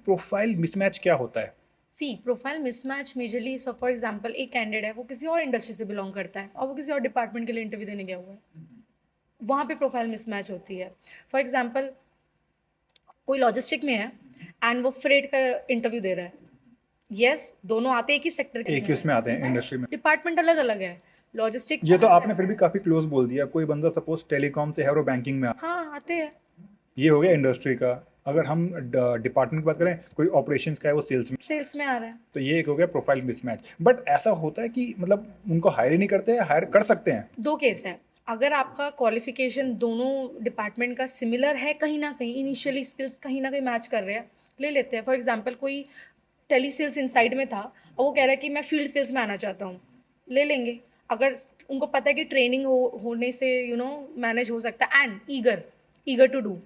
Profile mismatch क्या होता है? See profile mismatch majorly, so for example एक कैंडिडेट है, वो किसी और इंडस्ट्री से बिलोंग करता है और वो किसी और डिपार्टमेंट के लिए इंटरव्यू देने गया हुआ है, वहाँ पे प्रोफाइल मिसमैच होती है। फॉर एग्जांपल कोई लॉजिस्टिक में है एंड वो फ्रेट का इंटरव्यू दे रहा है। यस, दोनों आते एक ही सेक्टर के एक ही उसमें आते हैं इंडस्ट्री में। डिपार्टमेंट अलग अलग है। लॉजिस्टिक ये तो आपने फिर भी काफ़ी क्लोज बोल दिया। कोई बंदा सपोज़ टेलीकॉम से है और वो बैंकिंग में हाँ आते हैं। ये हो गया इंडस्ट्री का। अगर हम डिपार्टमेंट की बात करें, कोई ऑपरेशंस का है वो सेल्स में, सेल्स में आ रहा है। तो ये एक हो गया प्रोफाइल मिसमैच। बट ऐसा होता है कि मतलब उनको हायर ही नहीं करते हैं, हायर कर सकते हैं? दो केस है। अगर आपका क्वालिफिकेशन दोनों डिपार्टमेंट का सिमिलर है, कहीं ना कहीं इनिशियली स्किल्स कहीं ना कहीं मैच कर रहे हैं, ले लेते हैं। फॉर एग्जांपल कोई टेली सेल्स इनसाइड में था और वो कह रहा है कि मैं फील्ड सेल्स में आना चाहता हूँ, ले लेंगे। अगर उनको पता है कि ट्रेनिंग होने से मैनेज हो सकता है and eager eager to do.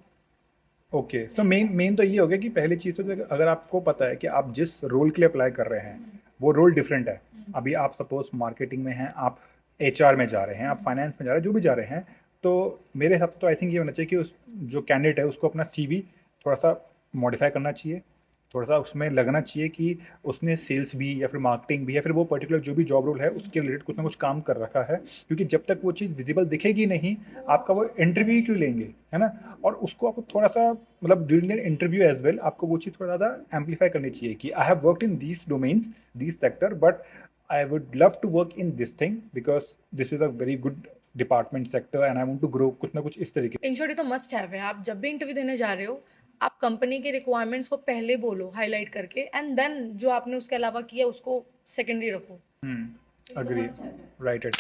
Okay, so main main तो ये हो गया कि पहली चीज़ तो अगर आपको पता है कि आप जिस रोल के लिए अप्लाई कर रहे हैं वो रोल डिफरेंट है। अभी आप सपोज मार्केटिंग में हैं, आप एचआर में जा रहे हैं, आप फाइनेंस में जा रहे हैं, जो भी जा रहे हैं, तो मेरे हिसाब से तो आई थिंक ये होना चाहिए कि उस जो कैंडिडेट है उसको अपना सीवी थोड़ा सा मॉडिफाई करना चाहिए, थोड़ा सा उसमें लगना चाहिए कि उसने सेल्स भी या फिर मार्केटिंग भी या फिर वो पर्टिकुलर जो भी जॉब रोल है उसके रिलेटेड कुछ ना कुछ काम कर रखा है। क्योंकि जब तक वो चीज़ विजिबल दिखेगी नहीं, आपका वो इंटरव्यू क्यों लेंगे, है ना? और उसको आपको थोड़ा सा मतलब during the interview as well आपको वो चीज़ थोड़ा ज़्यादा एम्पलीफाई करनी चाहिए कि I have worked in these domains, these sector, but I would love to work in this thing because this is a very good department sector and I want to grow, कुछ ना कुछ इस तरीके। Ensure तो must have है। आप जब भी इंटरव्यू देने जा रहे हो, आप कंपनी के रिक्वायरमेंट्स को पहले बोलो हाईलाइट करके, एंड देन जो आपने उसके अलावा किया उसको सेकेंडरी रखो। Agree, right it.